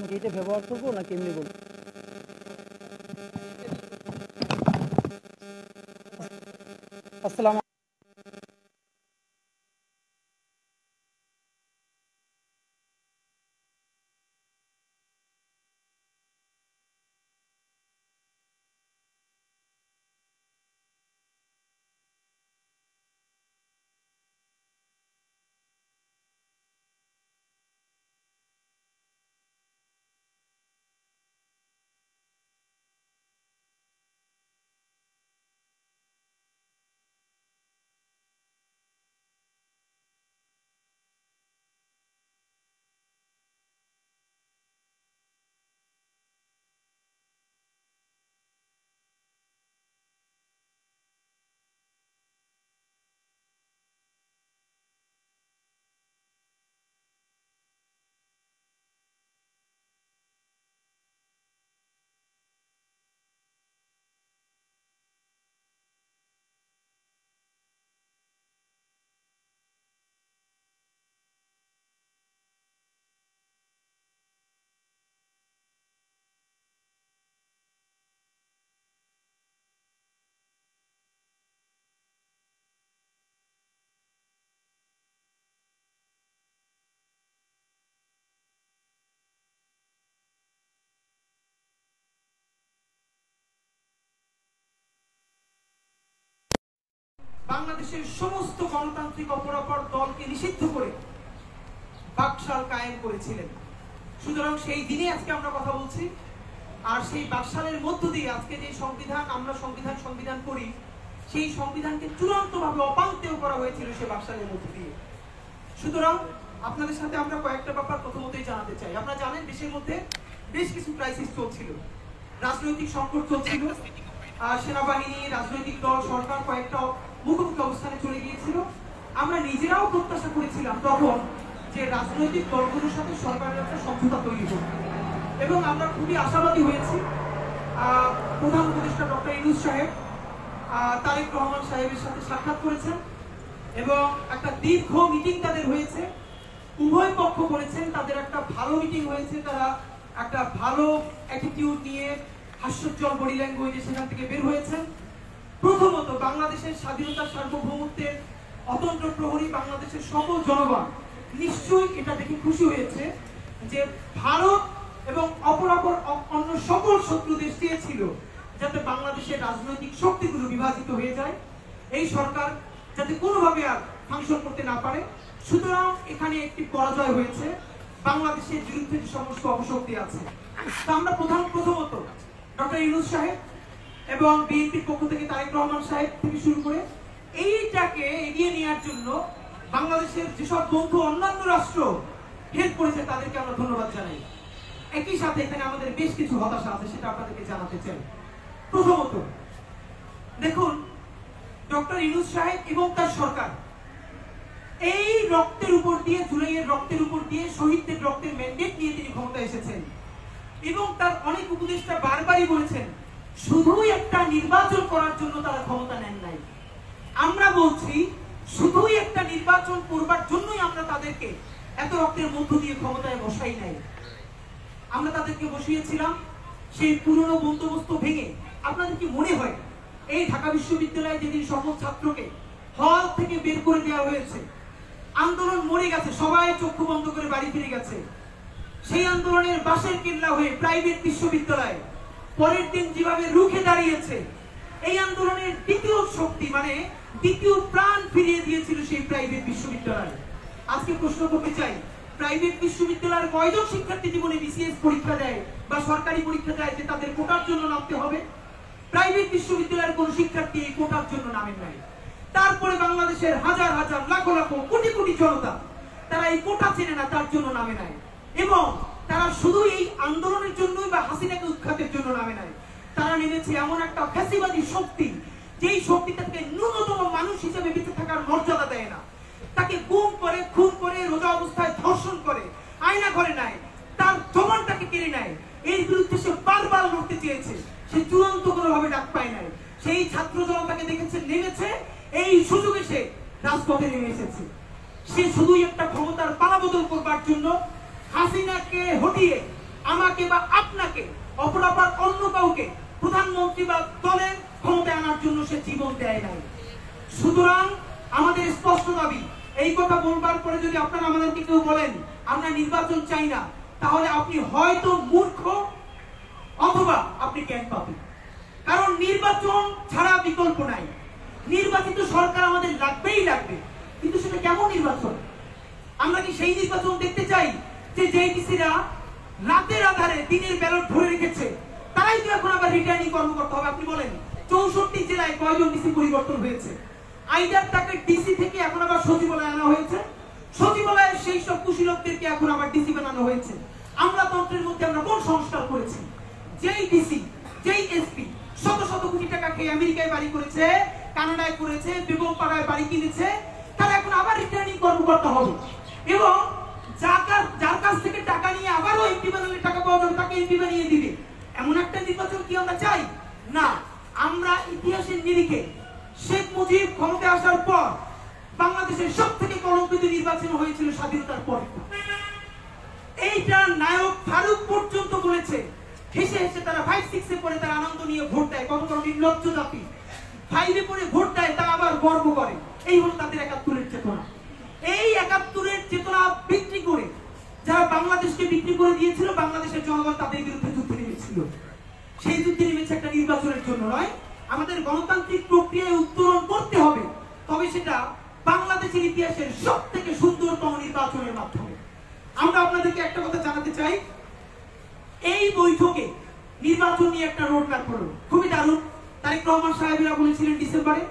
আমি এটা ব্যবহার করবো না কেমনি বলবো? আসসালামু বাংলাদেশের সমস্ত গণতান্ত্রিক অপরাপর দলকে নিষিদ্ধ করে বাকশাল কায়েম করেছিলেন। সুতরাং সেই দিনে আজকে আমরা কথা বলছি, আর সেই বাকশালের মধ্য দিয়ে আজকে যে সংবিধান আমরা সংবিধান করি, সেই সংবিধানকে চূড়ান্তভাবে অপাঙ্ক্তেয় করা হয়েছিল সে বাকশালের মধ্য দিয়ে। সুতরাং আপনাদের সাথে আমরা কয়েকটা ব্যাপার প্রথমতই জানাতে চাই। আপনারা জানেন দেশের মধ্যে বেশ কিছু ক্রাইসিস চলছিল, রাজনৈতিক সংকট চলছিল, সেনাবাহিনী, রাজনৈতিক দল, সরকার কয়েকটা মুখোমুখি অবস্থানে চলে গিয়েছিল। আমরা নিজেরাও প্রত্যাশা করেছিলাম তখন যে রাজনৈতিক দলগুলোর সাথে সরকারের একটা সমঝোতা তৈরি হবে, এবং আমরা খুবই আশাবাদী হয়েছি। প্রধান উপদেষ্টা ডক্টর ইউনূস সাহেব তারেক রহমান সাহেবের সাথে সাক্ষাৎ করেছেন এবং একটা দীর্ঘ মিটিং তাদের হয়েছে। উভয় পক্ষ বলেছেন তাদের একটা ভালো মিটিং হয়েছে, তারা একটা ভালো অ্যাটিটিউড নিয়ে হাস্যোজ্জ্বল বডি ল্যাঙ্গুয়েজে সেখান থেকে বের হয়েছেন। প্রথমত বাংলাদেশের স্বাধীনতার সার্বভৌমত্বের অতন্ত্র প্রহরী বাংলাদেশের সকল জনগণ নিশ্চয়ই এটা দেখে খুশি হয়েছে যে ভারত এবং অপরাপর অন্য সকল শত্রু দেশ চেয়েছিল যাতে বাংলাদেশের রাজনৈতিক শক্তিগুলো বিভাজিত হয়ে যায়, এই সরকার যাতে কোনোভাবে আর ফাংশন করতে না পারে। সুতরাং এখানে একটি পরাজয় হয়েছে, বাংলাদেশের বিরুদ্ধে যে সমস্ত অপশক্তি আছে। তা আমরা প্রথমত ডক্টর ইউনূস সাহেব এবং বিএনপির পক্ষ থেকে তারেক রহমান সাহেব থেকে শুরু করে এইটাকে এগিয়ে নেওয়ার জন্য বাংলাদেশের যেসব বন্ধু অন্যান্য রাষ্ট্র হেল্প করেছে তাদেরকে আমরা ধন্যবাদ জানাই। একই সাথে এখানে আমাদের বেশ কিছু হতাশা আছে, সেটা আপনাদেরকে জানাতে চাই। প্রথমত দেখুন, ডক্টর ইউনূস সাহেব এবং তার সরকার এই রক্তের উপর দিয়ে, জুলাইয়ের রক্তের উপর দিয়ে, শহীদদের রক্তের ম্যান্ডেট নিয়ে তিনি ক্ষমতায় এসেছেন, এবং তার অনেক উপদেষ্টা বারবারই বলেছেন শুধুই একটা নির্বাচন করার জন্য তারা ক্ষমতা নেন নাই। আমরা বলছি শুধুই একটা নির্বাচন করবার জন্যই আমরা তাদেরকে এত রক্তের মধ্য দিয়ে ক্ষমতায় বসাই নাই। আমরা তাদেরকে বসিয়েছিলাম সেই পুরনো বন্দোবস্ত ভেঙে। আপনাদের কি মনে হয় এই ঢাকা বিশ্ববিদ্যালয়ে যেদিন সকল ছাত্রকে হল থেকে বের করে দেওয়া হয়েছে, আন্দোলন মরে গেছে, সবাই চক্ষু বন্ধ করে বাড়ি ফিরে গেছে, সেই আন্দোলনের বাঁশের কেল্লা হয়ে প্রাইভেট বিশ্ববিদ্যালয় পরের দিন যেভাবে রুখে দাঁড়িয়েছে, এই আন্দোলনের দ্বিতীয় শক্তি মানে দ্বিতীয় প্রাণ ফিরিয়ে দিয়েছিল সেই প্রাইভেট বিশ্ববিদ্যালয়। আজকে প্রশ্ন করতে চাই, প্রাইভেট বিশ্ববিদ্যালয়ের কয়জন শিক্ষার্থী জীবনে বিসিএস পরীক্ষা দেয় বা সরকারি পরীক্ষা দেয় যে তাদের কোটার জন্য নামতে হবে? প্রাইভেট বিশ্ববিদ্যালয়ের কোন শিক্ষার্থী এই কোটার জন্য নামেন নাই। তারপরে বাংলাদেশের হাজার হাজার লাখ লাখ কোটি কোটি জনতা তারা এই কোটা চেনে না, তার জন্য নামে নাই, এবং তারা শুধু এই আন্দোলনের জন্যই বা হাসিনাকে উৎখাতের জন্য নামে নাই। তারা নেমেছে এমন একটা ফ্যাসিবাদী শক্তি, যেই শক্তিটাকে ন্যূনতম মানুষ হিসেবে বেঁচে থাকার মর্যাদা দেয় না, তাকে গুম করে, খুন করে, রোজা অবস্থায় ধর্ষণ করে, আয়না ঘরে নেয়, তার জবানটাকে কেড়ে নেয়। এর বিরুদ্ধে সে বারবার লড়তে চেয়েছে, সে চূড়ান্ত কোনোভাবে ডাক পায় নাই। সেই ছাত্র জনতাকে দেখেছে নেমেছে, এই সুযোগে সে রাজপথে নেমে এসেছে। সে শুধুই একটা ক্ষমতার পালাবদল করবার জন্য হাসিনাকে হটিয়ে আমাকে বা আপনাকে অপরাপর অন্য কাউকে প্রধানমন্ত্রী বা দলের ক্ষমতায় আনার জন্য সে জীবন দেয় নাই। সুতরাং আমাদের স্পষ্ট দাবি, এই কথা বলবার পরে যদি আপনারা আমাদেরকে কেউ বলেন আমরা নির্বাচন চাই না, তাহলে আপনি হয়তো মূর্খ অথবা আপনি জ্ঞান পাবেন। কারণ নির্বাচন ছাড়া বিকল্প নাই। নির্বাচিত সরকার আমাদের লাগবেই লাগবে, কিন্তু সেটা কেমন নির্বাচন? আমরা কি সেই নির্বাচন দেখতে চাই যে জেডিসিরা রাতের আধারে দিনের ব্যালট ধরে রেখেছে, তারাই তো এখন আবার রিটার্নিং কর্মকর্তা হবে? আপনি বলেন 64 জেলায় কয়জন ডিসি পরিবর্তন হয়েছে? আইদার তাকে ডিসি থেকে এখন আবার সচিবালয়ে আনা হয়েছে, সচিবালয়ের সেই সব কুশীলকদেরকে এখন আবার ডিসি বানানো হয়েছে। আমলাতন্ত্রের মধ্যে আমরা কোন সংস্কার করেছি? যেই ডিসি, যেই এসপি শত শত কোটি টাকা খেয়ে আমেরিকায় বাড়ি করেছে, কানাডায় করেছে, বেগমপাড়ায় বাড়ি কিনেছে, তারা এখন আবার রিটার্নিং কর্মকর্তা হবে। এবং যার কাছ থেকে টাকা নিয়ে আবারও এমপি বানালে টাকা পাওয়া যাবে, তাকে এমপি বানিয়ে দিবে। এমন একটা নির্বাচন কি আমরা চাই? না। আমরা ইতিহাসের নিরিখে শেখ মুজিব ক্ষমতায় আসার পর বাংলাদেশের সবথেকে কলঙ্কিত নির্বাচন হয়েছিল স্বাধীনতার পর। এইটা নায়ক ফারুক পর্যন্ত বলেছে, হেসে হেসে তারা 5-6 পরে তারা আনন্দ নিয়ে ভোট দেয়। কত বড় নির্লজ্জ জাতি! 5 পরে ভোট দেয়, তারা আবার গর্ব করে। এই হলো তাদের 71-এর চেতনা। এই 71-এর চেতনা বিক্রি করে যারা বাংলাদেশকে বিক্রি করে দিয়েছিল, বাংলাদেশের জনগণ তাদের বিরুদ্ধে যুদ্ধে নেমেছিল। সেই যুদ্ধে নেমেছে একটা নির্বাচনের জন্য নয়। আমাদের গণতান্ত্রিক প্রক্রিয়ায় উত্তরণ করতে হবে, তবে সেটা বাংলাদেশের ইতিহাসের সবথেকে সুন্দরতম নির্বাচনের মাধ্যমে। আমরা আপনাদেরকে একটা কথা জানাতে চাই, এই বৈঠকে নির্বাচন নিয়ে একটা রোডম্যাপ হলো, খুবই দারুণ। তারেক রহমান সাহেবেরা বলেছিলেন ডিসেম্বরে,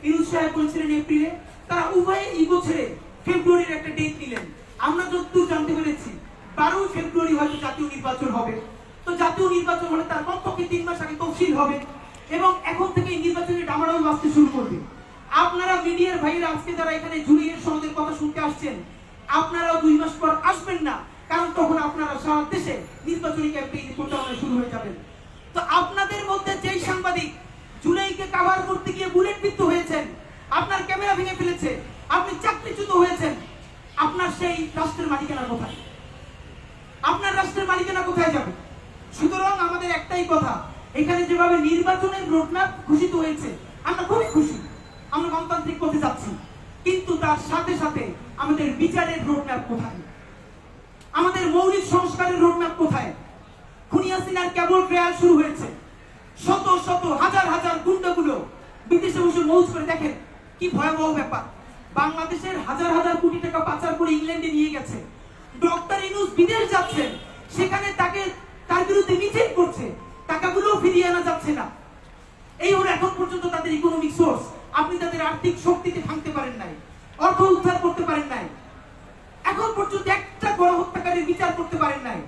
ইউনূস সাহেব বলেছিলেন এপ্রিলে, তারা উভয়ে ইগো ছেড়ে ফেব্রুয়ারির একটা ডেট নিলেন। আমরা যতদূর জানতে পেরেছি 12 ফেব্রুয়ারি হয়তো জাতীয় নির্বাচন হবে। তো জাতীয় নির্বাচন হলে তার কমপক্ষে 3 মাস আগে তফসিল হবে এবং এখন থেকে এই নির্বাচনের ডামাডোল বাজতে শুরু করবে। আপনারা মিডিয়ার ভাইরা আজকে যারা এখানে জুলাইয়ের সনদের কথা শুনতে আসছেন, আপনারাও 2 মাস পর আসবেন না, কারণ তখন আপনারা সারা দেশে নির্বাচনী ক্যাম্পেইন প্রচারণা শুরু হয়ে যাবেন। তো আপনাদের মধ্যে যেই সাংবাদিক জুলাইকে কভার করতে গিয়ে বুলেটবিদ্ধ হয়েছেন, আপনার ক্যামেরা ভেঙে ফেলেছে, আপনি চাকরিচ্যুত হয়েছেন, আপনার সেই রাষ্ট্রের মালিকানা কোথায়? আপনার রাষ্ট্রের মালিকানা কোথায় যাবে? সুতরাং আমাদের একটাই কথা, এখানে যেভাবে নির্বাচনের রোডম্যাপ ঘোষিত হয়েছে আমরা খুবই খুশি, আমরা গণতান্ত্রিক পথে যাচ্ছি, কিন্তু তার সাথে সাথে আমাদের বিচারের রোডম্যাপ কোথায়? আমাদের মৌলিক সংস্কারের রোডম্যাপ কোথায়? খুনি হাসিনার কেবল ট্রায়াল শুরু হয়েছে, শত শত হাজার হাজার গুন্ডাগুলো বিদেশে বসে মৌজ করে। দেখেন কি ভয়াবহ ব্যাপার, বাংলাদেশের হাজার হাজার কোটি টাকা পাচার করে ইংল্যান্ডে নিয়ে গেছে। ডক্টর ইউনূস বিদেশ যাচ্ছেন, সেখানে তার বিরুদ্ধে মিছিল করছে, টাকাগুলো ফিরিয়ে আনা যাচ্ছে না। এই হলো এখন পর্যন্ত তাদের ইকোনমিক সোর্স। আপনি তাদের আর্থিক শক্তিতে ভাঙতে পারেন নাই, অর্থ উদ্ধার করতে পারেন নাই, এখন পর্যন্ত একটা গণহত্যাকারীর বিচার করতে পারেন নাই।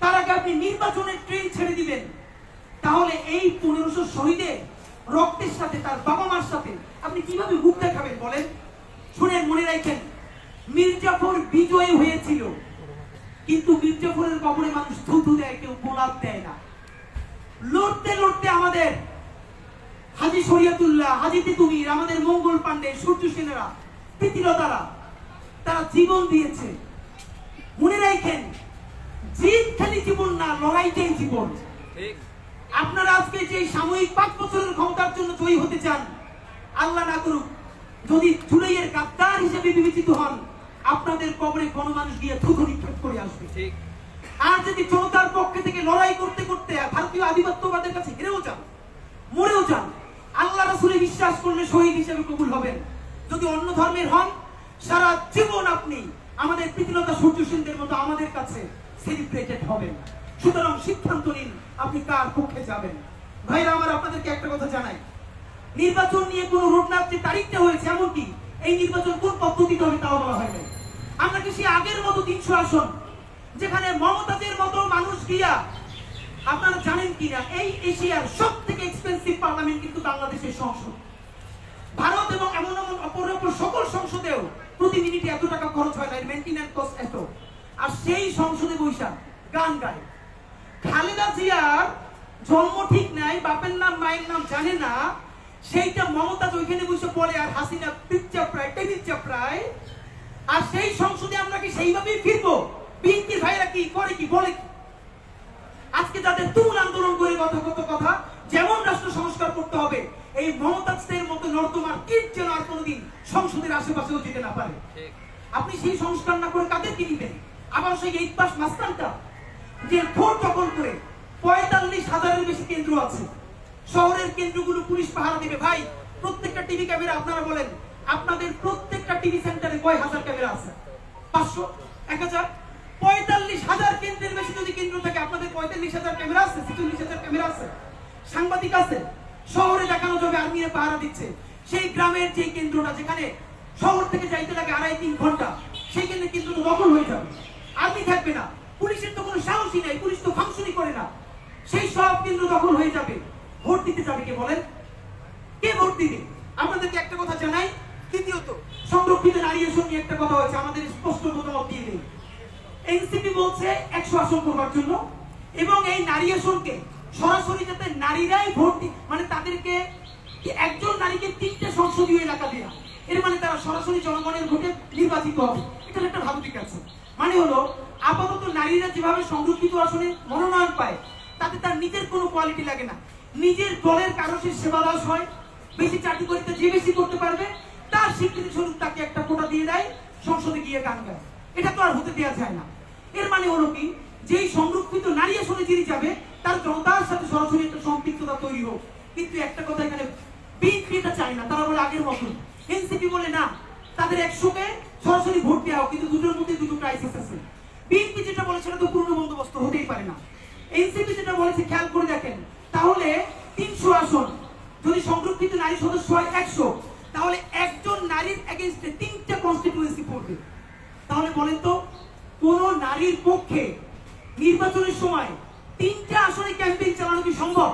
তার আগে আপনি নির্বাচনের ট্রেন ছেড়ে দিবেন, তাহলে এই 1500 শহীদের রক্তের সাথে, তার বাবা মার সাথে আপনি কিভাবে মুখ দেখাবেন বলেন? শুনেন, মনে রাখেন, মির্জাফর বিজয়ী হয়েছিল, কিন্তু মির্জাফরের কবরে মানুষ থুতু দেয়, কেউ গোলাপ দেয় না। লড়তে লড়তে আমাদের হাজী শরিয়তুল্লাহ, হাজী তিতুমির, আমাদের মঙ্গল পান্ডে, সূর্য সেনেরা, প্রীতিলতারা, তারা জীবন দিয়েছে। মনে রাখেন, জিত খালি জীবন না, লড়াইটাই জীবন। আপনারা আজকে যে সাময়িক 5 বছরের ক্ষমতার জন্য জয়ী হতে চান, আল্লাহ না করুক যদি জুলাইয়ের গাদ্দার হিসেবে বিবেচিত হন, আপনাদের কবরে গণমানুষ গিয়ে থুতু নিক্ষেপ করে আসবে। আর যদি জনতার পক্ষে থেকে লড়াই করতে করতে ভারতীয় আধিপত্যবাদের কাছে হেরেও যান, মরেও যান, আল্লাহ রাসূলে বিশ্বাস করলে শহীদ হিসেবে কবুল হবেন। যদি অন্য ধর্মের হন, সারা জীবন আপনি আমাদের প্রীতিলতা সূর্য সেনদের মতো আমাদের কাছে সেলিব্রেটেড হবেন। সুতরাং সিদ্ধান্ত নিন আপনি কার পক্ষে যাবেন। ভাইরা আমার, আপনাদেরকে একটা কথা জানাই, নির্বাচন নিয়ে কোন রোডম্যাপ যে তারিখটা হয়েছে, এমনকি এই নির্বাচন কোন পদ্ধতিতে হবে তাও বলা হয় নাই। আমরা কি সেই আগের মতো 300 আসন, যেখানে মমতাজের মতো মানুষ গিয়া, আপনারা জানেন কিনা, এই এশিয়ার সব থেকে এক্সপেন্সিভ পার্লামেন্ট কিন্তু বাংলাদেশের সংসদ। ভারত এবং এমন এমন অপর সকল সংসদেও প্রতি মিনিটে এত টাকা খরচ হয় না, এর মেইনটেনেন্স কস্ট এত। আর সেই সংসদে বৈশা গান গায়। খালেদা জিয়ার জন্ম ঠিক নাই, বাপের নাম মায়ের নাম জানে না, সেইটা মমতাজ ওইখানে বসে পড়ে, আর হাসিনা পিচ্চা প্রায় টেবিল চাপড়ায়। আর সেই সংসদে আমরা কি সেইভাবেই ফিরবো? বিএনপির ভাইরা কি করে, কি বলে? আজকে যাদের তুমুল আন্দোলন করে কথা যেমন রাষ্ট্র সংস্কার করতে হবে, এই মমতাজদের মতো নর্দমার কীট যেন আর কোনোদিন সংসদের আশেপাশেও যেতে না পারে। আপনি সেই সংস্কার না করে কাদেরকে নিবেন? আবার সেই 8 পাস মাস্টারটা যে ভোট দখল করে 45,000-এর বেশি কেন্দ্র আছে, শহরের কেন্দ্রগুলো পুলিশ পাহারা দিবে। ভাই, প্রত্যেকটা টিভি ক্যামেরা, আপনারা বলেন আপনাদের প্রত্যেকটা টিভি সেন্টারে কয় হাজার ক্যামেরা আছে? 500, 1000, 45,000 কেন্দ্রের বেশি যদি কেন্দ্র থাকে, আপনাদের 45,000 ক্যামেরা আছে, 46,000 ক্যামেরা আছে, সাংবাদিক আছে। শহরে দেখানো যাবে আর্মিরা পাহারা দিচ্ছে। সেই গ্রামের যে কেন্দ্রটা যেখানে শহর থেকে যাইতে লাগে 2.5-3 ঘন্টা, সেই কেন্দ্রে কিন্তু দখল হয়ে যাবে, আর্মি থাকবে না, পুলিশের তো কোনো সাহসই নাই, পুলিশ তো ফাংশনই করে না, সেই সব কেন্দ্র দখল হয়ে যাবে। ভোট দিতে যাবে কে বলেন? কে ভোট দিবে? আপনাদেরকে একটা কথা জানাই। দ্বিতীয়ত, সংরক্ষিত নারী আসন নিয়ে একটা কথা হয়েছে, আমাদের স্পষ্ট মতামত দিয়ে দেই। এনসিপি বলছে 100 আসন করবার জন্য, এবং এই নারী আসনকে সরাসরি যাতে নারীরাই ভোট মানে তাদেরকে একজন নারীকে 3টে সংসদীয় এলাকা দেয়া, এর মানে তারা সরাসরি জনগণের ভোটে নির্বাচিত হবে। এটা একটা ভালো দিক আছে। মানে হলো আপাতত নারীরা যেভাবে সংরক্ষিত আসনে মনোনয়ন পায়, তাতে তার নিজের কোনো কোয়ালিটি লাগে না, নিজের দলের কারো সে সেবা দাস হয়, বেশি চাকরি করতে যে বেশি করতে পারবে তার স্বীকৃতি স্বরূপ তাকে একটা কোটা দিয়ে দেয়, সংসদে গিয়ে গান গায়। এটা তো আর হতে দেওয়া যায় না। এর মানে হলো কি, যেই সংরক্ষিত নারী আসনে যিনি যাবে তার জনতার সাথে সরাসরি একটা সম্পৃক্ততা তৈরি হোক। কিন্তু একটা কথা এখানে বিএনপি এটা চায় না, তারা বলে আগের মতন। এনসিপি বলে না, তাদের 100-কে সরাসরি ভোট দেওয়া হোক, কিন্তু দুটোর মধ্যে দুটো ক্রাইসিস আছে। বিএনপি যেটা বলে সেটা তো পুরনো বন্দোবস্ত হতেই পারে না। এনসিপি যেটা বলেছে খেয়াল করে দেখেন, তাহলে 300 আসন যদি সংরক্ষিত নারী সদস্য হয় 100, তাহলে একজন নারীর এগেইনস্টে 3টা কনস্টিটিউয়েন্সি পড়বে। তাহলে বলেন তো, কোন নারীর পক্ষে নির্বাচনের সময় 3টা আসনে ক্যাম্পেইন চালানো কি সম্ভব?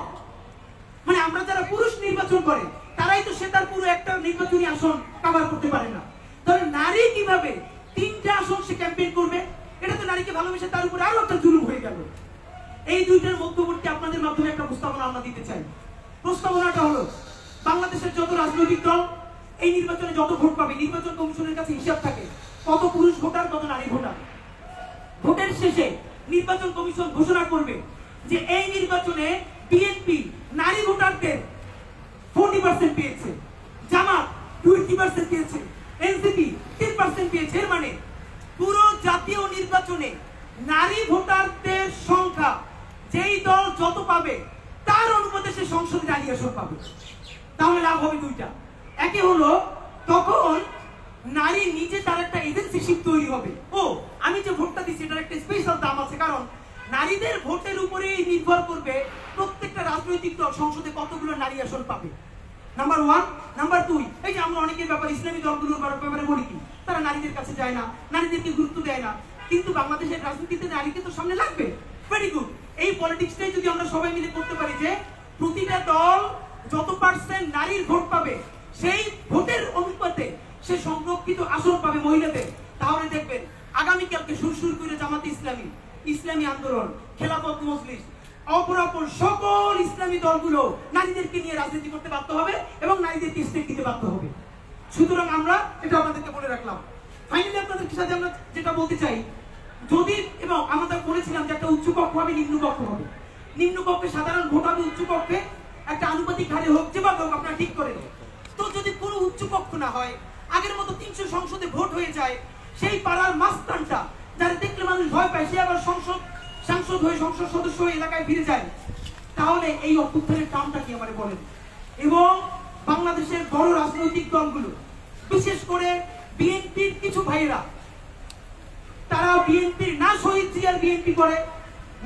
মানে আমরা যারা পুরুষ নির্বাচন করে তারাই তো সে তার পুরো একটা নির্বাচনী আসন কভার করতে পারে না, তাহলে নারী কিভাবে 3টা আসন সে ক্যাম্পেইন করবে? এটা তো নারীকে ভালোবেসে তার উপরে আরো একটা জুলুম হয়ে গেল। এই দুইটার মধ্যবর্তী আপনাদের মাধ্যমে একটা প্রস্তাবনা আমরা দিতে চাই। প্রস্তাবনাটা হলো, বাংলাদেশের যত রাজনৈতিক দল এই নির্বাচনে যত ভোট পাবে, নির্বাচন কমিশনের কাছে হিসাব থাকে কত পুরুষ ভোটার কত নারী ভোটার। ভোটের শেষে নির্বাচন কমিশন ঘোষণা করবে যে এই নির্বাচনে বিএনপি নারী ভোটারদের 40% পেয়েছে, জামাত 20% পেয়েছে, এনসিপি 10% পেয়েছে। এর মানে পুরো জাতীয় নির্বাচনে নারী ভোটারদের সংখ্যা যেই দল যত পাবে তার অনুপাতে সে সংসদে নারী আসন পাবে। তাহলে লাভ হবে দুইটা। একে হলো, তখন নারী নিজে তার একটা এজেন্সিশিপ তৈরি হবে। ও, আমি যে ভোটটা দিচ্ছি এটার একটা স্পেশাল দাম আছে, কারণ নারীদের ভোটের উপরেই নির্ভর করবে প্রত্যেকটা রাজনৈতিক দল সংসদে কতগুলো নারী আসন পাবে। নাম্বার 1। নাম্বার 2, এই যে আমরা অনেকের ব্যাপারে ইসলামী দলগুলোর ব্যাপারে বলি কি, তারা নারীদের কাছে যায় না, নারীদেরকে গুরুত্ব দেয় না, কিন্তু বাংলাদেশের রাজনীতিতে নারীকে তো সামনে লাগবে। Very good. এই পলিটিক্সটাই যদি আমরা সবাই মিলে করতে পারি যে প্রতিটা দল যত পার্সেন্ট নারীর ভোট পাবে সেই ভোটের অনুপাতে সে সংরক্ষিত আসন পাবে মহিলাদের, তাহলে দেখবেন আগামীকালকে সুরসুর করে জামাতে ইসলামী, ইসলামী আন্দোলন, খেলাফত মজলিস, অপরাপর সকল ইসলামী দলগুলো নারীদেরকে নিয়ে রাজনীতি করতে বাধ্য হবে এবং নারীদেরকে স্টেক দিতে বাধ্য হবে। সুতরাং আমরা এটা আপনাদেরকে বলে রাখলাম। ফাইনালি আপনাদের সাথে আমরা যেটা বলতে চাই, যদি এবং আমরা বলেছিলাম যে একটা উচ্চ কক্ষ হবে, নিম্ন কক্ষ হবে। নিম্ন কক্ষে সাধারণ ভোট হবে, উচ্চ কক্ষে একটা আনুপাতিক হারে হোক, যেভাবে হোক আপনারা ঠিক করে নেন। তো যদি কোনো উচ্চ কক্ষ না হয়, আগের মতো 300 সংসদে ভোট হয়ে যায়, সেই পাড়ার মাস্তানটা যারা দেখলে মানুষ ভয় পায়, সে আবার সাংসদ হয়ে সংসদ সদস্য হয়ে এলাকায় ফিরে যায়, তাহলে এই অভ্যুত্থানের কামটা কি আমারে বলেন? এবং বাংলাদেশের বড় রাজনৈতিক দলগুলো, বিশেষ করে বিএনপির কিছু ভাইয়েরা, তারা বিএনপির না শহীদ জিয়ার বিএনপি করে,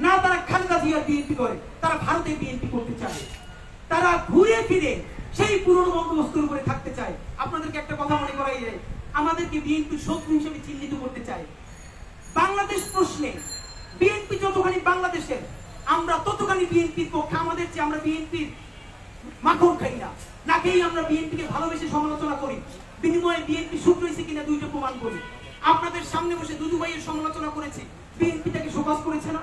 না তারা খালেদা জিয়ার বিএনপি করে, তারা ভারতের বিএনপি করতে চায়। তারা ঘুরে ফিরে সেই পুরনো বন্দোবস্তের উপরে থাকতে চায়। আপনাদেরকে একটা কথা মনে করাই যায়, আমাদেরকে বিএনপির শত্রু হিসেবে চিহ্নিত করতে চায়। বাংলাদেশ প্রশ্নে বিএনপি যতখানি বাংলাদেশের, আমরা ততখানি বিএনপির পক্ষে। আমাদের যে আমরা বিএনপির মাখন খাই না, না খেয়েই আমরা বিএনপিকে ভালোবেসে সমালোচনা করি, বিনিময়ে বিএনপি সূত্র হয়েছে কিনা দুইটা প্রমাণ করি। আপনাদের সামনে বসে দুদু ভাইয়ের সমালোচনা করেছি, বিএনপি তাকে শোকজ করেছে না?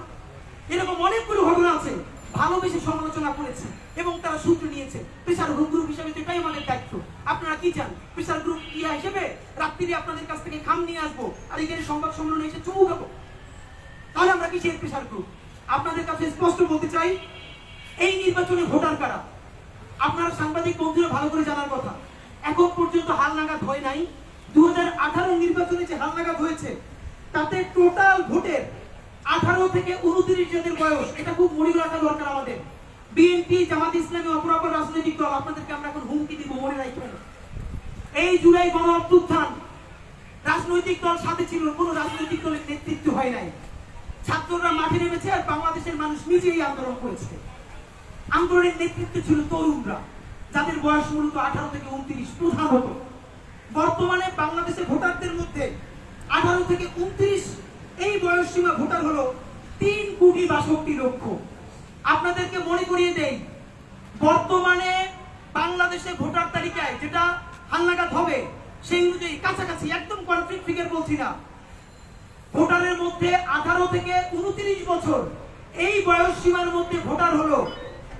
এরকম অনেকগুলো ঘটনা আছে, ভালোবেসে সমালোচনা করেছে এবং তারা সূত্র নিয়েছে। প্রেসার গ্রুপ হিসেবে তো এটাই আমাদের দায়িত্ব। আপনারা কি চান, প্রেসার গ্রুপ ইয়া হিসেবে রাত্রিরে আপনাদের কাছ থেকে খাম নিয়ে আসবো আর এখানে সংবাদ সম্মেলনে এসে চুমু খাবো? তাহলে আমরা কি সেই প্রেসার গ্রুপ? আপনাদের কাছে স্পষ্ট বলতে চাই, এই নির্বাচনে ভোটার কারা আপনারা সাংবাদিক বন্ধুরা ভালো করে জানার কথা। এখন পর্যন্ত হালনাগাদ হয় নাই। 2018 নির্বাচনে যে হালনাগাদ হয়েছে তাতে টোটাল ভোটের 18 থেকে 29 জনের বয়স, এটা খুব মনে রাখা দরকার আমাদের। বিএনপি, জামাত ইসলামী, অপরাপর রাজনৈতিক দল, আপনাদেরকে আমরা এখন হুমকি দিব, মনে রাখবেন এই জুলাই গণ অভ্যুত্থান রাজনৈতিক দল সাথে ছিল, কোনো রাজনৈতিক দলের নেতৃত্ব হয় নাই। ছাত্ররা মাঠে নেমেছে আর বাংলাদেশের মানুষ নিজেই আন্দোলন করেছে। আন্দোলনের নেতৃত্বে ছিল তরুণরা, যাদের বয়স মূলত 18 থেকে 29 প্রধানত। বর্তমানে বাংলাদেশের ভোটারদের মধ্যে 18 থেকে 29 এই বয়স সীমা ভোটার হলো 3,62,00,000। আপনাদেরকে মনে করিয়ে দেই, বর্তমানে বাংলাদেশে ভোটার তালিকায় যেটা হালনাগাদ হবে সেই অনুযায়ী কাছাকাছি, একদম কনফ্লিক্ট ফিগার বলছি না, ভোটারের মধ্যে 18 থেকে 29 বছর এই বয়স সীমার মধ্যে ভোটার হলো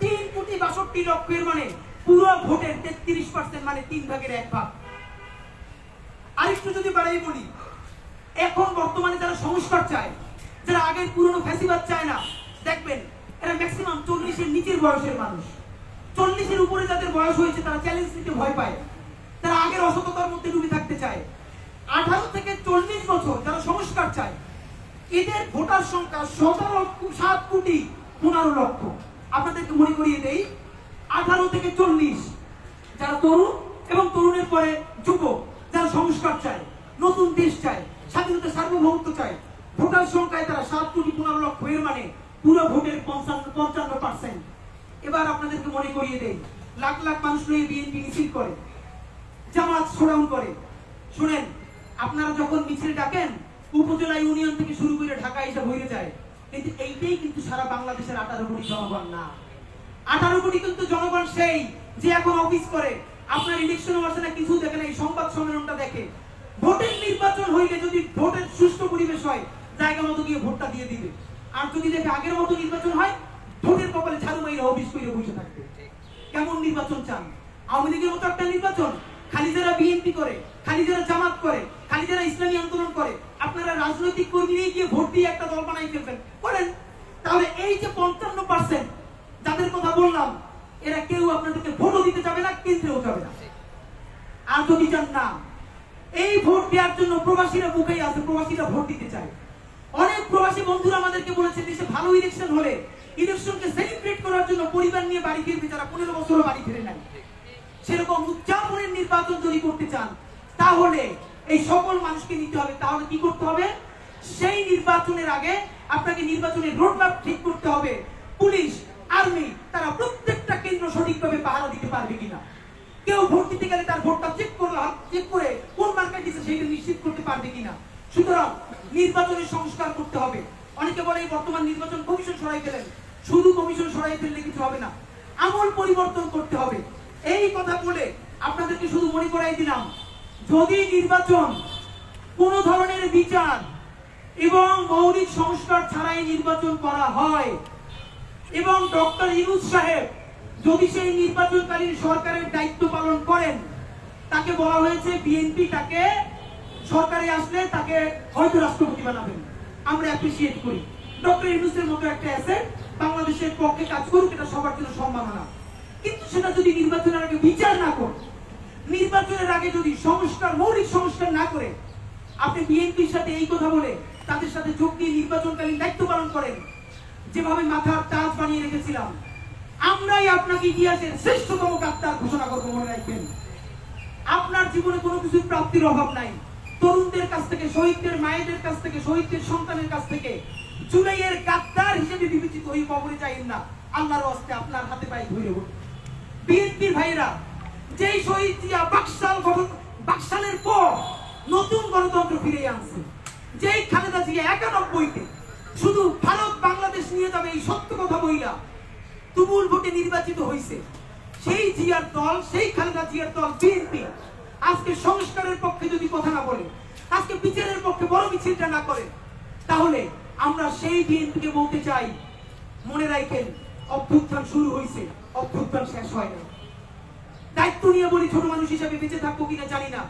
3,62,00,000, মানে পুরো ভোটের 33%, মানে 3 ভাগের 1 ভাগ। আরেকটু যদি বাড়াই বলি, এখন বর্তমানে যারা সংস্কার চায়, যারা আগের পুরনো ফ্যাসিবাদ চায় না, দেখবেন এরা ম্যাক্সিমাম 40-এর নিচের বয়সের মানুষ। 40-এর উপরে যাদের বয়স হয়েছে তারা চ্যালেঞ্জ নিতে ভয় পায়, তারা আগের অসততার মধ্যে ডুবে থাকতে চায়। 18 থেকে 40 বছর যারা সংস্কার চায়, এদের ভোটার সংখ্যা 7,15,00,000। আপনাদেরকে মনে করিয়ে দেই, 18 থেকে 40 যারা তরুণ এবং তরুণের পরে যুবক, যারা সংস্কার চায়, নতুন দেশ চায়, স্বাধীনতা সার্বভৌমত্ব চায়, ভোটার সংখ্যায় তারা 7,15,00,000, এর মানে পুরো ভোটের 55%। এবার আপনাদেরকে মনে করিয়ে দেই, লাখ লাখ মানুষ নিয়ে বিএনপি মিছিল করে, জামাত শোডাউন করে। শুনেন, আপনারা যখন মিছিল ডাকেন উপজেলা ইউনিয়ন থেকে শুরু করে ঢাকা এসে হয়ে যায়, কিন্তু এইটাই কিন্তু সারা বাংলাদেশের 18 কোটি জনগণ না। 18 কোটি কিন্তু জনগণ সেই যে এখন অফিস করে, আপনার ইলেকশন আসে না, কিছু দেখে না, এই সংবাদ সম্মেলনটা দেখে। ভোটের নির্বাচন হইলে যদি ভোটের সুষ্ঠু পরিবেশ হয়, জায়গা মতো গিয়ে ভোটটা দিয়ে দিবে। আর যদি দেখে আগের মতো নির্বাচন হয়, ভোটের কপালে ঝাড়ু মাইরা অফিস করে বসে থাকবে। কেমন নির্বাচন চান? আওয়ামী লীগের মতো একটা নির্বাচন? খালি যারা বিএনপি করে, খালি যারা জামাত করে, খালি যারা ইসলামী আন্দোলন করে, আপনারা রাজনৈতিক কর্মী নিয়ে গিয়ে ভোট দিয়ে একটা দল বানাই ফেলবেন, করেন। তাহলে এই যে 55% যাদের কথা বললাম, এরা কেউ আপনাদেরকে ভোটও দিতে যাবে না, কেন্দ্রেও যাবে না। আর যদি চান না, এই ভোট দেওয়ার জন্য প্রবাসীরা মুখেই আছে, প্রবাসীরা ভোট দিতে চায়। অনেক প্রবাসী বন্ধুরা আমাদেরকে বলেছে, দেশে ভালো ইলেকশন হলে ইলেকশনকে সেলিব্রেট করার জন্য পরিবার নিয়ে বাড়ি ফিরবে, যারা 15 বছরও বাড়ি ফিরে নাই। সেরকম উদযাপনের নির্বাচন যদি করতে চান, তাহলে এই সকল মানুষকে নিতে হবে। তাহলে কি করতে হবে? সেই নির্বাচনের আগে আপনাকে নির্বাচনের রোডম্যাপ ঠিক করতে হবে। পুলিশ, আর্মি, তারা প্রত্যেকটা কেন্দ্র সঠিকভাবে পাহারা দিতে পারবে কিনা, কেউ ভোট দিতে গেলে তার ভোটটা চেক করে কোন মার্কায় দিচ্ছে সেটা নিশ্চিত করতে পারবে কিনা। সুতরাং নির্বাচনের সংস্কার করতে হবে। অনেকে বলে এই বর্তমান নির্বাচন কমিশন সরাই ফেলেন। শুধু কমিশন সরাই ফেললে কিছু হবে না, আমল পরিবর্তন করতে হবে। এই কথা বলে আপনাদেরকে শুধু মনে করাই দিলাম, যদি নির্বাচন কোন ধরনের বিচার এবং মৌলিক সংস্কার ছাড়াই নির্বাচন করা হয়, এবং ডক্টর ইউনূস সাহেব যদি সেই নির্বাচনকালীন সরকারের দায়িত্ব পালন করেন, তাকে বলা হয়েছে বিএনপি তাকে সরকারে আসলে তাকে হয়তো রাষ্ট্রপতি বানাবেন। আমরা অ্যাপ্রিসিয়েট করি, ডক্টর ইউনূসের মতো একটা অ্যাসেট বাংলাদেশের পক্ষে কাজ করুক, এটা সবার জন্য সম্মাননা। কিন্তু সেটা যদি নির্বাচনের আগে বিচার না করে, নির্বাচনের আগে যদি সংস্কার, মৌলিক সংস্কার না করে, আপনি বিএনপির সাথে এই কথা বলে তাদের সাথে যোগ দিয়ে নির্বাচনকালীন দায়িত্ব পালন করেন, যেভাবে মাথার তাজ বানিয়ে রেখেছিলাম, আমরাই আপনাকে ইতিহাসের শ্রেষ্ঠতম গাদ্দার ঘোষণা করবো। মনে রাখবেন, আপনার জীবনে কোনো কিছুর প্রাপ্তির অভাব নাই। তরুণদের কাছ থেকে, শহীদদের মায়েদের কাছ থেকে, শহীদদের সন্তানের কাছ থেকে জুলাইয়ের গাদ্দার হিসেবে বিবেচিত হয়ে কবরে যাইেন না। আল্লাহর ওয়াস্তে আপনার হাতে পায়ে ধরে উঠুন। বিএনপির ভাইরা, যেই শহীদ জিয়া বাকশালের পর নতুন গণতন্ত্র ফিরে আনছে, যেই খালেদা জিয়া 91-তে শুধু ভারত বাংলাদেশ নিয়ে যাবে এই সত্য কথা বইলা তুমুল ভোটে নির্বাচিত হয়েছে, সেই জিয়ার দল, সেই খালেদা জিয়ার দল বিএনপি আজকে সংস্কারের পক্ষে যদি কথা না বলে, আজকে বিচারের পক্ষে বড় মিছিলটা না করে, তাহলে আমরা সেই বিএনপিকে বলতে চাই, মনে রাখেন, অভ্যুত্থান শুরু হয়েছে, অভ্যুত্থান শেষ হয় না। দায়িত্ব নিয়ে বলি, ছোট মানুষ হিসেবে বেঁচে থাকবো কিনা জানি না,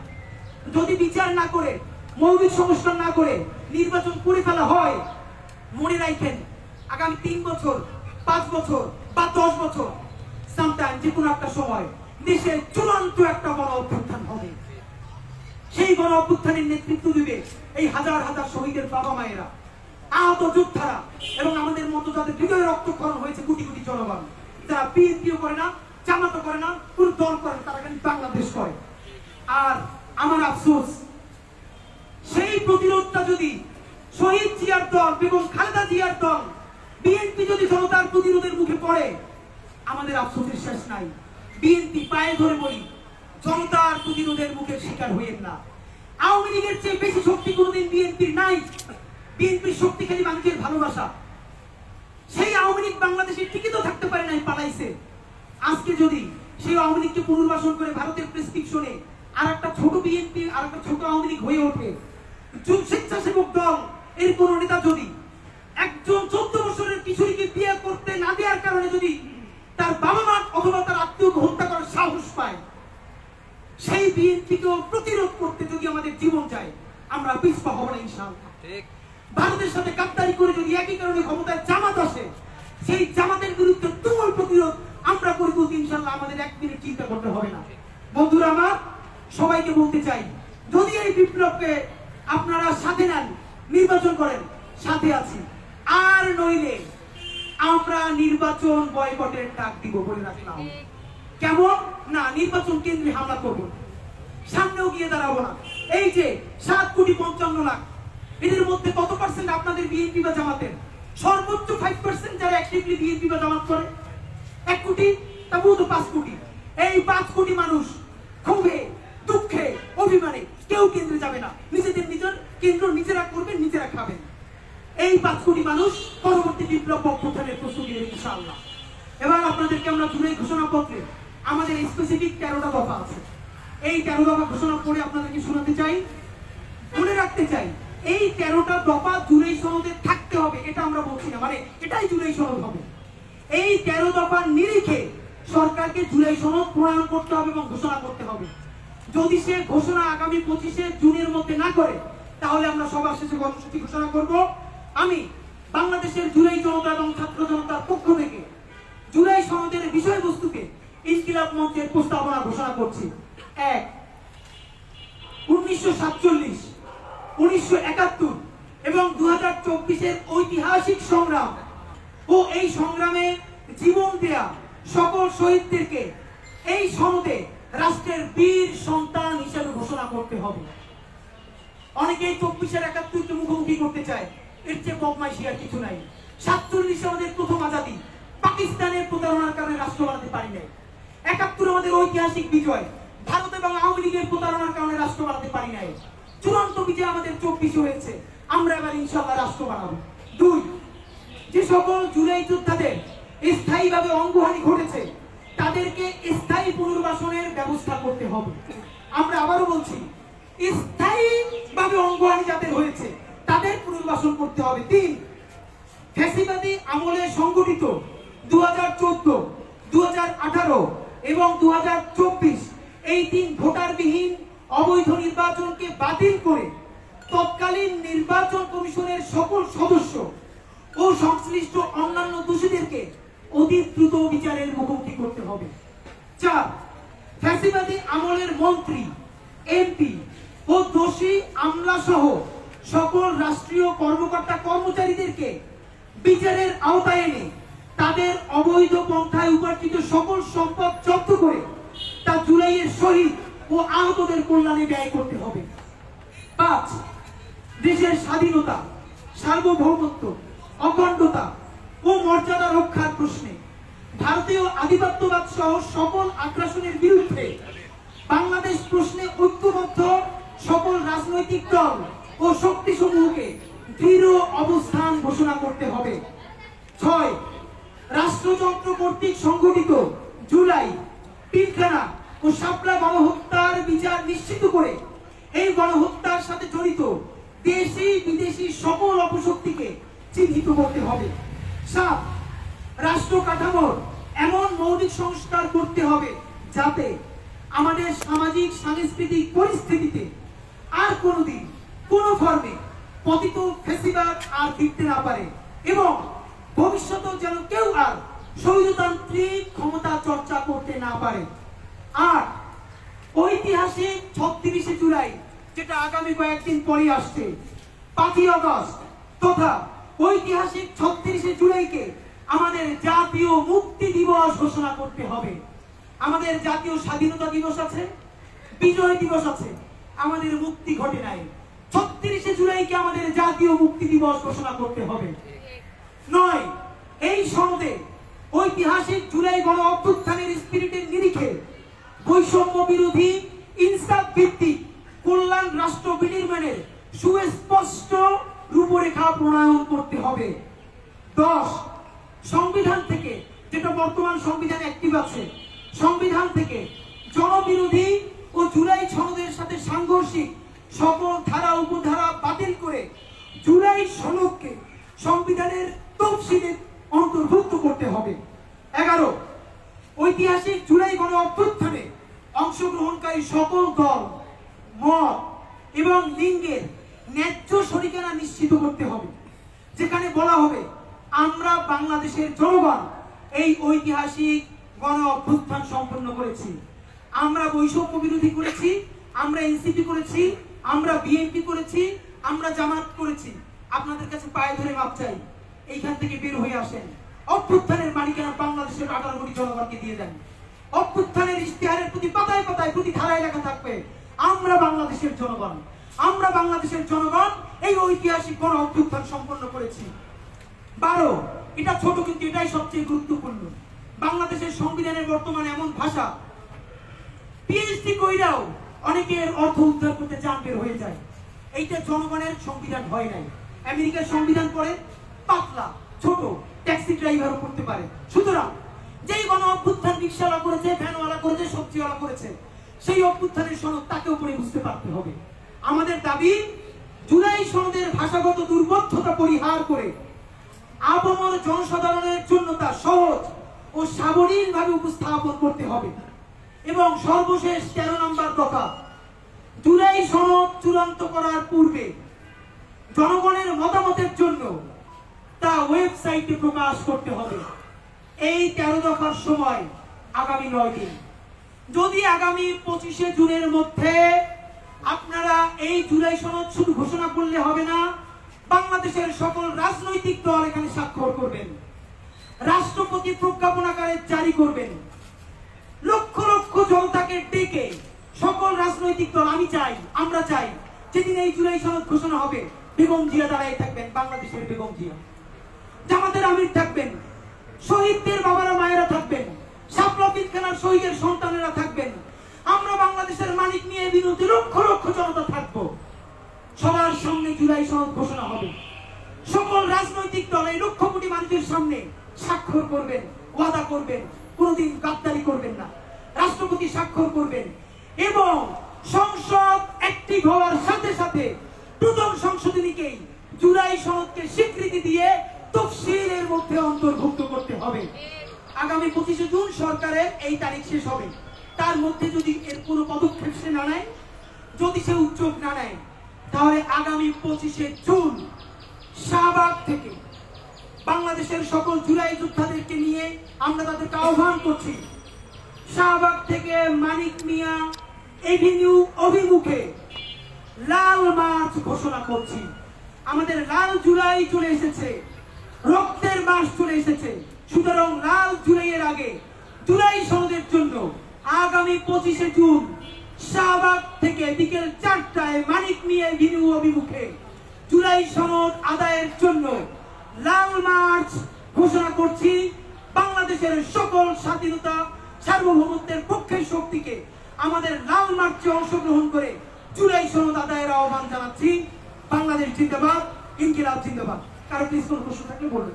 যদি বিচার না করে, মৌলিক সংস্কার না করে নির্বাচন করে ফেলা হয়, মনে রাখেন আগামী 3 বছর 5 বছর বা 10 বছর সামটাইম যে কোনো একটা সময় দেশে চূড়ান্ত একটা গণ অভ্যুত্থান হবে। সেই গণ অভ্যুত্থানের নেতৃত্ব দিবে এই হাজার হাজার শহীদের বাবা মায়েরা, আহত যোদ্ধারা এবং আমাদের মতো যাদের হৃদয়ে রক্তক্ষরণ হয়েছে কোটি কোটি জনগণ, যারা বিএনপিও করে না, জামাতও করে না, কোন দল করে না, তারা খালি বাংলাদেশ করে। আর আমার আফসোস, সেই প্রতিরোধটা যদি শহীদ জিয়ার দল এবং খালেদা জিয়ার দল বিএনপি যদি জনতার প্রতিরোধের মুখে পড়ে, আমাদের আফসোসের শেষ নাই। বিএনপি পায়ে ধরে বলি, জনতার প্রতিরোধের মুখে শিকার হইেন না। আওয়ামী লীগের চেয়ে বেশি শক্তি কোনোদিন বিএনপির নাই। বিএনপির শক্তি খালি মানুষের ভালোবাসা। সেই আওয়ামী লীগ বাংলাদেশে টিকে তো থাকতে পারে নাই, পালাইছে। আজকে যদি সেই আওয়ামী লীগকে পুনর্বাসন করে ভারতের প্রেসক্রিপশনে আর একটা ছোট বিএনপি আর একটা ছোট আওয়ামী লীগ হয়ে ওঠে, স্বেচ্ছাসেবক দল এর কোন নেতা যদি একজন 14 বছরের কিশোরীকে বিয়ে করতে না দেওয়ার কারণে যদি তার বাবা মা অথবা তার আত্মীয়কে হত্যা করার সাহস পায়, সেই বিএনপিকে প্রতিরোধ করতে যদি আমাদের জীবন যায়, আমরা পিছপা হব না ইনশাআল্লাহ। ভারতের সাথে গাদ্দারি করে যদি একই কারণে ক্ষমতায় জামাত আসে, সেই জামাতের বিরুদ্ধে তুমুল প্রতিরোধ আমরা করে তুলতে ইনশাআল্লাহ আমাদের এক মিনিট চিন্তা করতে হবে না। বন্ধুরা আমার, সবাইকে বলতে চাই, যদি এই বিপ্লবকে আপনারা সাথে নেন, নির্বাচন করেন, সাথে আছি। আর নইলে আমরা নির্বাচন বয়কটের ডাক দিব বলে রাখলাম। কেমন না, নির্বাচন কেন্দ্রে হামলা করব, সামনেও গিয়ে দাঁড়াবো না। এই যে 7,55,00,000, এদের মধ্যে কত পার্সেন্ট আপনাদের বিএনপি বা জামাতের? সর্বোচ্চ 5% যারা অ্যাক্টিভলি বিএনপি বা জামাত করে। 1 কোটি, তবুও তো 5 কোটি। এই 5 কোটি মানুষ ক্ষোভে, দুঃখে, অভিমানে কেউ কেন্দ্রে যাবে না। নিজেদের নিজের কেন্দ্র নিজেরা করবেন, নিজেরা খাবেন। এই 5 কোটি মানুষ পরবর্তী বিপ্লব অভ্যুত্থানের প্রস্তুতি নেবে ইনশাআল্লাহ। এবার আপনাদেরকে আমরা জুলাই ঘোষণাপত্রে আমাদের স্পেসিফিক 13টা দফা আছে। এই 13 দফা ঘোষণা করে আপনাদেরকে শোনাতে চাই, মনে রাখতে চাই। এই 13টা দফা জুলাই সনদে থাকতে হবে, এটা আমরা বলছি না, মানে এটাই জুলাই সনদ হবে। এই 13 দফার নিরিখে সরকারকে জুলাই সনদ প্রণয়ন করতে হবে এবং ঘোষণা করতে হবে। যদি সে ঘোষণা আগামী 25শে জুনের মধ্যে না করে, তাহলে আমরা সবার শেষে কর্মসূচি ঘোষণা করব। আমি বাংলাদেশের জুলাই জনতা এবং ছাত্র জনতার পক্ষ থেকে জুলাই সনদের বিষয়বস্তুকে ইনকিলাব মঞ্চের প্রস্তাবনা ঘোষণা করছি। 1, 1947, 1971 এবং 2024-এর ঐতিহাসিক সংগ্রাম ও এই সংগ্রামে জীবন দেয়া সকল শহীদদেরকে এই সনদে রাষ্ট্রের বীর সন্তান হিসেবে ঘোষণা করতে হবে। অনেকেই 24 আর 71-কে মুখোমুখি করতে চায়, এর চেয়ে বদমাইশি আর কিছু নাই। 47 আমাদের প্রথম আজাদী, পাকিস্তানের প্রতারণার কারণে রাষ্ট্র বানাতে পারি নাই। 71 আমাদের ঐতিহাসিক বিজয়, ভারত এবং আওয়ামী লীগের প্রতারণার কারণে রাষ্ট্র বানাতে পারি নাই। চূড়ান্ত বিজয় আমাদের 24 হয়েছে, আমরা এবার ইনশাআল্লাহ রাষ্ট্র বানাবো। 2, যে সকল জুলাই যোদ্ধাদের স্থায়ীভাবে অঙ্গহানি ঘটেছে, তাদেরকে স্থায়ী পুনর্বাসনের ব্যবস্থা করতে হবে। আমরা আবারও বলছি, স্থায়ীভাবে অঙ্গহানি যাদের হয়েছে তাদের পুনর্বাসন করতে হবে। 3, ফ্যাসিবাদী আমলে সংগঠিত 2014, 2018 এবং 2024 এই 3 ভোটারবিহীন অবৈধ নির্বাচনকে বাতিল করে তৎকালীন নির্বাচন কমিশনের সকল সদস্য ও সংশ্লিষ্ট অন্যান্য দোষীদেরকে অতি দ্রুত বিচারের মুখোমুখি করতে হবে। 4, ফ্যাসিবাদী আমলের মন্ত্রী, এমপি ও দোষী আমলা সহ সকল রাষ্ট্রীয় কর্মকর্তা কর্মচারীদেরকে বিচারের আওতায় এনে তাদের অবৈধ পন্থায় উপার্জিত সকল সম্পদ জব্দ করে তা জুলাইয়ের শহীদ ও আহতদের কল্যাণে ব্যয় করতে হবে। 5, দেশের স্বাধীনতা, সার্বভৌমত্ব, অখণ্ডতা ও মর্যাদা রক্ষার প্রশ্নে ভারতীয় আধিপত্যবাদ সহ সকল আগ্রাসনের বিরুদ্ধে বাংলাদেশ প্রশ্নে ঐক্যবদ্ধ সকল রাজনৈতিক দল ও শক্তিসমূহকে দৃঢ় অবস্থান ঘোষণা করতে হবে। 6, রাষ্ট্রযন্ত্র কর্তৃক সংঘটিত জুলাই, পিলখানা ও শাপলা গণহত্যার বিচার নিশ্চিত করে এই গণহত্যার সাথে জড়িত দেশি বিদেশি সকল অপশক্তিকে চিহ্নিত করতে হবে। 7, রাষ্ট্র কাঠামোর এমন মৌলিক সংস্কার করতে হবে যাতে আমাদের সামাজিক সাংস্কৃতিক পরিস্থিতিতে আর কোনোদিন কোনো ফর্মে পতিত ফ্যাসিবাদ আর টিকতে না পারে এবং ভবিষ্যতেও যেন কেউ আর স্বৈরতান্ত্রিক ক্ষমতা চর্চা করতে না পারে। আর ঐতিহাসিক 36শে জুলাই, যেটা আগামী কয়েকদিন পরে আসছে, 5ই আগস্ট তথা ঐতিহাসিক 36শে জুলাইকে আমাদের জাতীয় মুক্তি দিবস ঘোষণা করতে হবে। আমাদের জাতীয় স্বাধীনতা দিবস আছে, বিজয় দিবস আছে, আমাদের মুক্তি ঘটে নাই। 36শে জুলাইকে আমাদের জাতীয় মুক্তি দিবস ঘোষণা করতে হবে। নয়, এই সনদে ঐতিহাসিক জুলাই গণ অভ্যুত্থানের স্পিরিটের নিরিখে বৈষম্য বিরোধী, ইনসাফ ভিত্তিক কল্যাণ রাষ্ট্র বিনির্মাণের সুস্পষ্ট রূপরেখা প্রণয়ন করতে হবে। 10, সংবিধান থেকে, যেটা বর্তমান সংবিধান অ্যাক্টিভ আছে, সংবিধান থেকে জনবিরোধী ও জুলাই সনদের সাথে সাংঘর্ষিক সকল ধারা উপধারা বাতিল করে জুলাই সনদকে সংবিধানের তফসিলে অন্তর্ভুক্ত করতে হবে। 11, ঐতিহাসিক জুলাই গণ অভ্যুত্থানে অংশগ্রহণকারী সকল দল, মত এবং লিঙ্গের ন্যায্য শরিকানা নিশ্চিত করতে হবে, যেখানে বলা হবে আমরা বাংলাদেশের জনগণ এই ঐতিহাসিক গণ অভ্যুত্থান সম্পন্ন করেছি, আমরা বৈষম্য বিরোধী করেছি, আমরা এনসিপি করেছি, আমরা বিএনপি করেছি, আমরা জামাত করেছি। আপনাদের কাছে পায়ে ধরে মাপ চাই, এইখান থেকে বের হয়ে আসেন। অভ্যুত্থানের মালিকানা বাংলাদেশের 18 কোটি জনগণকে দিয়ে দেন। অভ্যুত্থানের ইশতেহারের প্রতি পাতায় পাতায় প্রতি ধারায় লেখা থাকবে আমরা বাংলাদেশের জনগণ, আমরা বাংলাদেশের জনগণ এই ঐতিহাসিক গণ অভ্যুত্থান সম্পন্ন করেছি। 12, এটা ছোট কিন্তু এটাই সবচেয়ে গুরুত্বপূর্ণ। বাংলাদেশের সংবিধানের বর্তমানে এমন ভাষা, পিএইচডি কইরাও অনেকের অর্থ উদ্ধার করতে চান বের হয়ে যায়। এইটা জনগণের সংবিধান হয় নাই। আমেরিকার সংবিধান পড়ে পাতলা, ছোট, ট্যাক্সি ড্রাইভারও করতে পারে। সুতরাং যেই গণ অভ্যুত্থান রিকশাওয়ালা করেছে, ভ্যানওয়ালা করেছে, সবজিওয়ালা করেছে, সেই অভ্যুত্থানের সনদ তাকেও পড়ে বুঝতে পারতে হবে। আমাদের দাবি, জুলাই সনদের ভাষাগত দুর্বোধ্যতা পরিহার করে আপামর জনসাধারণের জন্য তা সহজ ও সাবলীলভাবে উপস্থাপন করতে হবে। এবং সর্বশেষ 13 নম্বর কথা, জুলাই সনদ চূড়ান্ত করার পূর্বে জনগণের মতামতের জন্য তা ওয়েবসাইটে প্রকাশ করতে হবে। এই 13 দফার সময় আগামী 9 দিন। যদি আগামী 25শে জুনের মধ্যে আপনারা এই জুলাই সনদ শুধু ঘোষণা করলে হবে না, বাংলাদেশের সকল রাজনৈতিক দল এখানে স্বাক্ষর করবেন, রাষ্ট্রপতি প্রজ্ঞাপনাকারে জারি করবেন, লক্ষ লক্ষ জনতাকে ডেকে সকল রাজনৈতিক দল, আমি চাই, আমরা চাই, যেদিন এই জুলাই সনদ ঘোষণা হবে বেগম জিয়া দাঁড়ায় থাকবেন, বাংলাদেশের বেগম জিয়া, জামাতের আমির থাকবেন, শহীদদের বাবারা মায়েরা থাকবেন, শাপলা পিলখানার শহীদের সন্তানেরা থাকবেন, আমরা বাংলাদেশের মালিক নিয়ে বিরোধী লক্ষ লক্ষ জনতা থাকবো। সবার সামনে জুলাই সনদ ঘোষণা হবে। সকল রাজনৈতিক দল এই লক্ষ কোটি মানুষের সামনে স্বাক্ষর করবেন, ওয়াদা করবেন, কোনোদিন গাদ্দারি করবেন না, রাষ্ট্রপতি স্বাক্ষর করবেন এবং সংসদ অ্যাক্টিভ হওয়ার সাথে সাথে প্রথম সংশোধনীকেই জুলাই সনদকে স্বীকৃতি দিয়ে তফসিলের মধ্যে অন্তর্ভুক্ত করতে হবে। আগামী 25শে জুন সরকারের এই তারিখ শেষ হবে। তার মধ্যে যদি এর কোনো পদক্ষেপ সে না নেয়, যদি সে উদ্যোগ না নেয়, তাহলে আগামী 25শে জুন শাহবাগ থেকে বাংলাদেশের সকল জুলাই যোদ্ধাদেরকে নিয়ে আমরা তাদেরকে আহ্বান করছি, শাহবাগ থেকে মানিক মিয়া এভিনিউ অভিমুখে লাল মার্চ ঘোষণা করছি। আমাদের লাল জুলাই চলে এসেছে, রক্তের মাস চলে এসেছে। সুতরাং লাল জুলাইয়ের আগে জুলাই সনদের জন্য আগামী 25শে জুন শাহবাগ থেকে বিকেল 4টায় মানিক মিয়া এভিনিউ অভিমুখে জুলাই সনদ আদায়ের জন্য লাল মার্চ ঘোষণা করছি। বাংলাদেশের সকল স্বাধীনতা সার্বভৌমত্বের পক্ষের শক্তিকে আমাদের লাল মার্চে অংশগ্রহণ করে জুলাই সনদ আদায়ের আহ্বান জানাচ্ছি। বাংলাদেশ জিন্দাবাদ, ইনকিলাব জিন্দাবাদ। কারো প্লিজ কোন প্রশ্ন থাকলে বলুন।